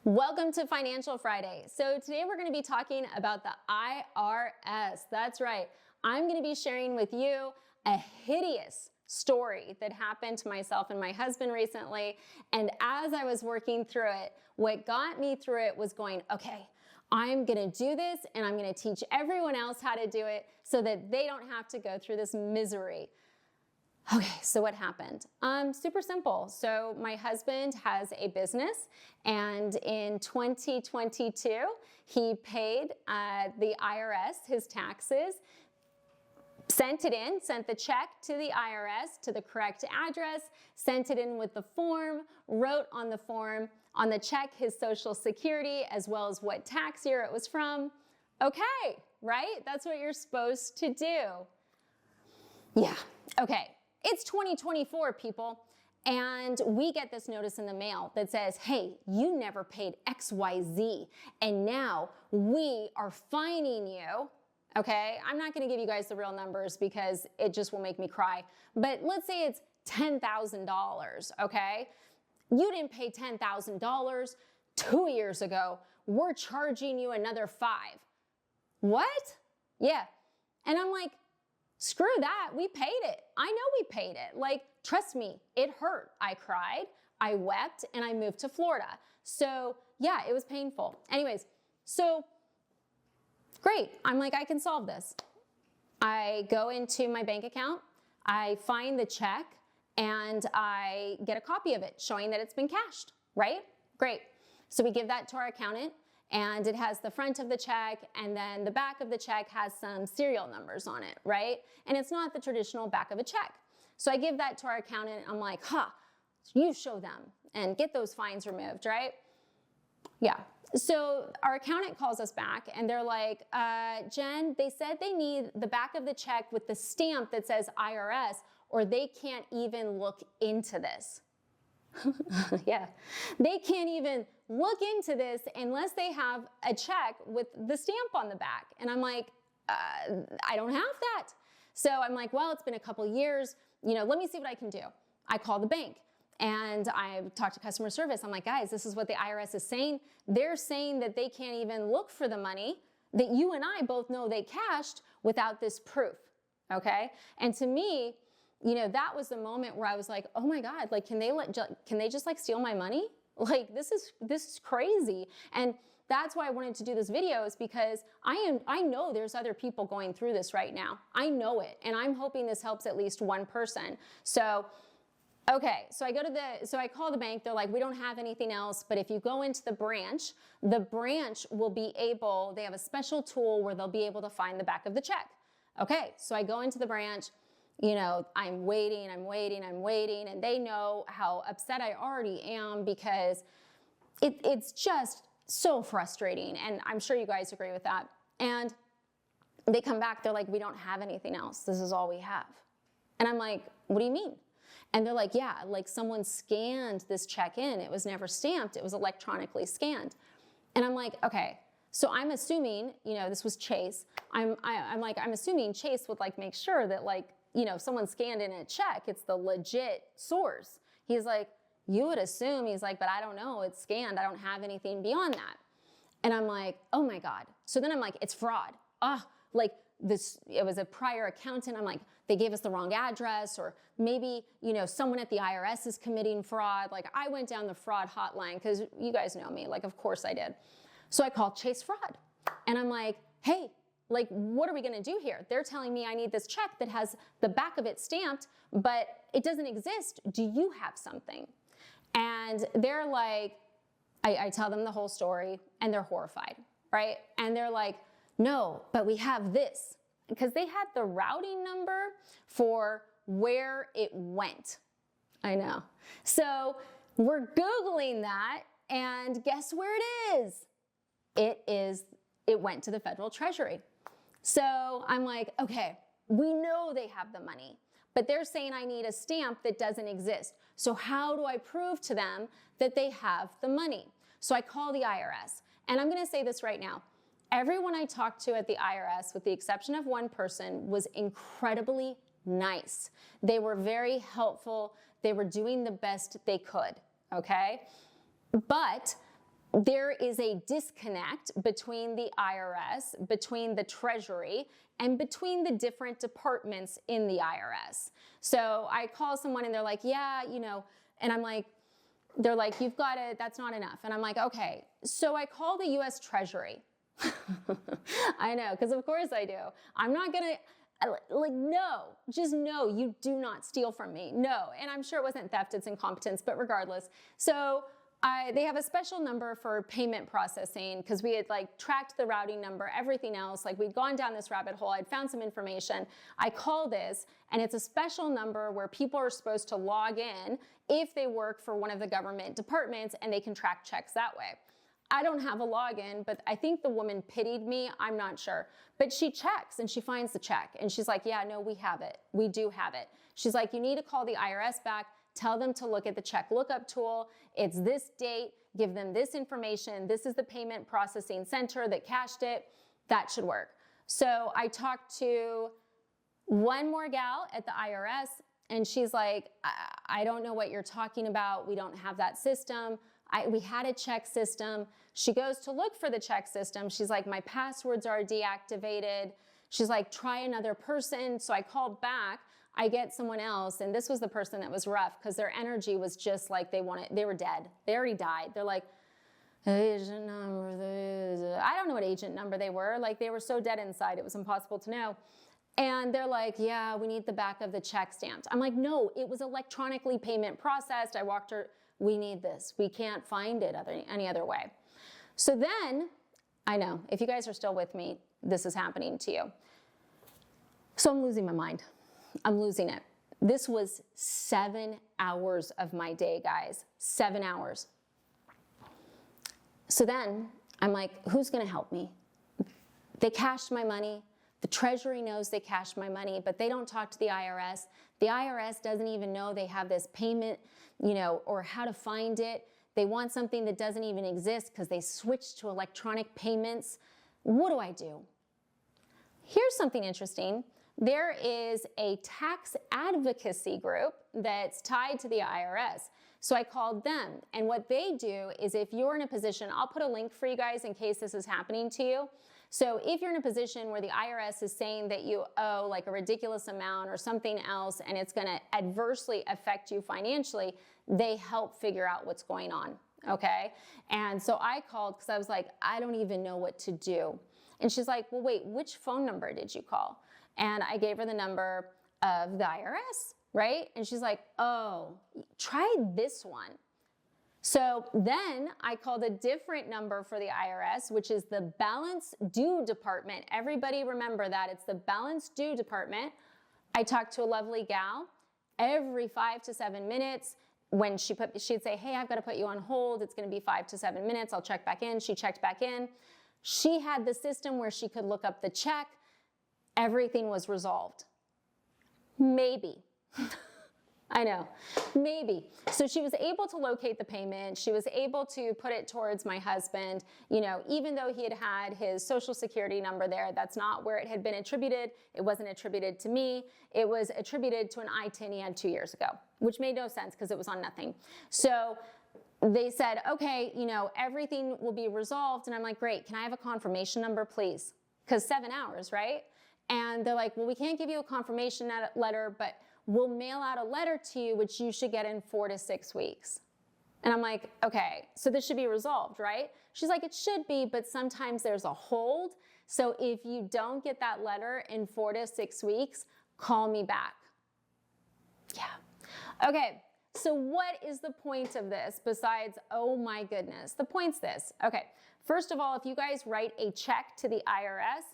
Welcome to Financial Friday. So today we're going to be talking about the IRS. That's right. I'm going to be sharing with you a hideous story that happened to myself and my husband recently. And as I was working through it, what got me through it was going, okay, I'm going to do this and I'm going to teach everyone else how to do it so that they don't have to go through this misery. Okay, so what happened? Super simple. So my husband has a business, and in 2022, he paid the IRS his taxes, sent the check to the IRS to the correct address, sent it in with the form, wrote on the form, on the check, his Social Security, as well as what tax year it was from. Okay, right? That's what you're supposed to do. Yeah, okay. It's 2024, people, and we get this notice in the mail that says, hey, you never paid XYZ, and now we are fining you, okay? I'm not gonna give you guys the real numbers because it just will make me cry, but let's say it's $10,000, okay? You didn't pay $10,000 2 years ago. We're charging you another $5,000. What? Yeah, and I'm like, screw that, we paid it. I know we paid it. Like, trust me, it hurt. I cried, I wept, and I moved to Florida. So yeah, it was painful. Anyways, so great. I'm like, I can solve this. I go into my bank account, I find the check, and I get a copy of it showing that it's been cashed, right? Great. So we give that to our accountant, and it has the front of the check, and then the back of the check has some serial numbers on it, right? And it's not the traditional back of a check. So I give that to our accountant. I'm like, you show them and get those fines removed, right? Yeah. So our accountant calls us back, and they're like, Jen, they said they need the back of the check with the stamp that says IRS, or they can't even look into this. Yeah, they can't even look into this unless they have a check with the stamp on the back. And I'm like, I don't have that. So I'm like, well, it's been a couple years, let me see what I can do. I call the bank and I talk to customer service. I'm like, guys, this is what the IRS is saying. They're saying that they can't even look for the money that you and I both know they cashed without this proof, okay? And to me, that was the moment where I was like, oh my God, like, can they just like steal my money? Like, this is crazy. And that's why I wanted to do this video, is because I know there's other people going through this right now. I know it. And I'm hoping this helps at least one person. So, okay, so I call the bank. They're like, we don't have anything else, but if you go into the branch will be able, they have a special tool where they'll be able to find the back of the check. Okay, so I go into the branch. I'm waiting, and they know how upset I already am because it's just so frustrating, and I'm sure you guys agree with that. And they come back, they're like, we don't have anything else. This is all we have. And I'm like, what do you mean? And they're like, yeah, like someone scanned this check in. It was never stamped. It was electronically scanned. And I'm like, okay. So I'm assuming, this was Chase. I'm assuming Chase would like make sure that like, if someone scanned in a check, it's the legit source. He's like, you would assume. He's like, but I don't know. It's scanned. I don't have anything beyond that. And I'm like, oh my God. So then I'm like, it's fraud. Like this, it was a prior accountant. I'm like, they gave us the wrong address, or maybe, someone at the IRS is committing fraud. Like, I went down the fraud hotline because you guys know me. Like, of course I did. So I called Chase Fraud, and I'm like, hey, like, what are we gonna do here? They're telling me I need this check that has the back of it stamped, but it doesn't exist. Do you have something? And they're like, I tell them the whole story, and they're horrified, right? And they're like, no, but we have this. Because they had the routing number for where it went. I know. So we're Googling that, and guess where it is? It went to the Federal Treasury. So I'm like, okay, we know they have the money, but they're saying I need a stamp that doesn't exist. So how do I prove to them that they have the money? So I call the IRS, and I'm gonna say this right now. Everyone I talked to at the IRS, with the exception of one person, was incredibly nice. They were very helpful. They were doing the best they could, okay? But there is a disconnect between the IRS, between the Treasury, and between the different departments in the IRS. So I call someone and they're like, yeah, and I'm like, they're like, you've got it, that's not enough. And I'm like, okay. So I call the US Treasury. I know, because of course I do. I'm not gonna, no, just no, you do not steal from me. No, and I'm sure it wasn't theft, it's incompetence, but regardless. So they have a special number for payment processing because we had tracked the routing number, everything else. We'd gone down this rabbit hole. I'd found some information. I call this, and it's a special number where people are supposed to log in if they work for one of the government departments, and they can track checks that way. I don't have a login, but I think the woman pitied me. I'm not sure. But she checks and she finds the check. And she's like, yeah, no, we have it. We do have it. She's like, you need to call the IRS back. Tell them to look at the check lookup tool. It's this date. Give them this information. This is the payment processing center that cashed it. That should work. So I talked to one more gal at the IRS, and she's like, I don't know what you're talking about. We don't have that system. We had a check system. She goes to look for the check system. She's like, my passwords are deactivated. She's like, try another person. So I called back. I get someone else, and this was the person that was rough because their energy was just like they were dead. They already died. They're like, agent number, I don't know what agent number they were. They were so dead inside, it was impossible to know. And they're like, yeah, we need the back of the check stamped. I'm like, no, it was electronically payment processed. I walked her, we need this. We can't find it any other way. So then, I know, if you guys are still with me, this is happening to you. So I'm losing my mind. I'm losing it. This was 7 hours of my day, guys. 7 hours. So then I'm like, who's going to help me? They cashed my money. The Treasury knows they cashed my money, but they don't talk to the IRS. The IRS doesn't even know they have this payment, or how to find it. They want something that doesn't even exist because they switched to electronic payments. What do I do? Here's something interesting. There is a tax advocacy group that's tied to the IRS. So I called them, and what they do is if you're in a position, I'll put a link for you guys in case this is happening to you. So if you're in a position where the IRS is saying that you owe a ridiculous amount or something else, and it's going to adversely affect you financially, they help figure out what's going on, okay? And so I called because I was like, I don't even know what to do. And she's like, well, wait, which phone number did you call? And I gave her the number of the IRS, right? And she's like, oh, try this one. So then I called a different number for the IRS, which is the balance due department. Everybody remember that. It's the balance due department. I talked to a lovely gal every 5 to 7 minutes. When she'd say, hey, I've got to put you on hold. It's going to be 5 to 7 minutes. I'll check back in. She checked back in. She had the system where she could look up the check. Everything was resolved. Maybe. I know, maybe. So she was able to locate the payment. She was able to put it towards my husband. Even though he had his social security number there, that's not where it had been attributed. It wasn't attributed to me. It was attributed to an ITIN he had 2 years ago, which made no sense because it was on nothing. So they said, okay, everything will be resolved. And I'm like, great, can I have a confirmation number, please? Because 7 hours, right? And they're like, well, we can't give you a confirmation letter, but we'll mail out a letter to you, which you should get in 4 to 6 weeks. And I'm like, okay, so this should be resolved, right? She's like, it should be, but sometimes there's a hold. So if you don't get that letter in 4 to 6 weeks, call me back. Yeah. Okay, so what is the point of this besides, oh my goodness? The point's this. Okay, first of all, if you guys write a check to the IRS,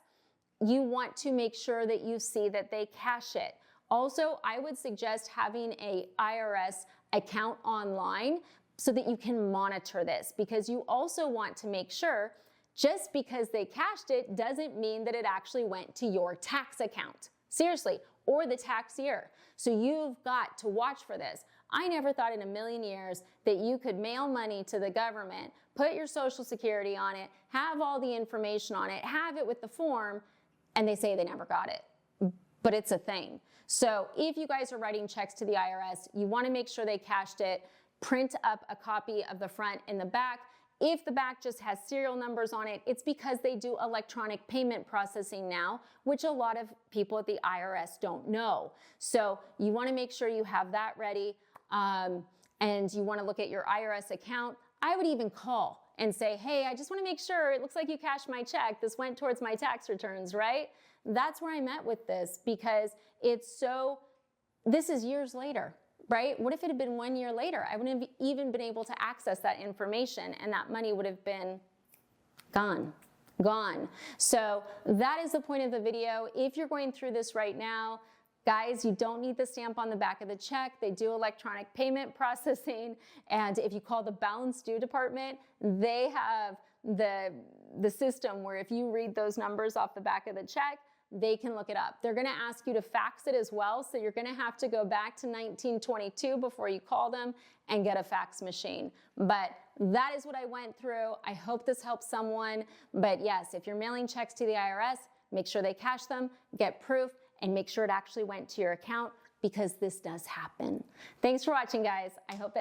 you want to make sure that you see that they cash it. Also, I would suggest having an IRS account online so that you can monitor this, because you also want to make sure just because they cashed it doesn't mean that it actually went to your tax account. Seriously, or the tax year. So you've got to watch for this. I never thought in a million years that you could mail money to the government, put your social security on it, have all the information on it, have it with the form, and they say they never got it. But it's a thing. So if you guys are writing checks to the IRS, you want to make sure they cashed it. Print up a copy of the front and the back. If the back just has serial numbers on it, it's because they do electronic payment processing now, which a lot of people at the IRS don't know. So you want to make sure you have that ready, and you want to look at your IRS account. I would even call and say, hey, I just want to make sure, it looks like you cashed my check. This went towards my tax returns, right? That's where I'm at with this, because this is years later. Right? What if it had been 1 year later? I wouldn't have even been able to access that information, and that money would have been gone. So that is the point of the video. If you're going through this right now, guys, you don't need the stamp on the back of the check. They do electronic payment processing, and if you call the balance due department, they have the system where if you read those numbers off the back of the check, they can look it up. They're gonna ask you to fax it as well, so you're gonna have to go back to 1922 before you call them and get a fax machine. But that is what I went through. I hope this helps someone. But yes, if you're mailing checks to the IRS, make sure they cash them, get proof, and make sure it actually went to your account, because this does happen. Thanks for watching, guys. I hope it helps.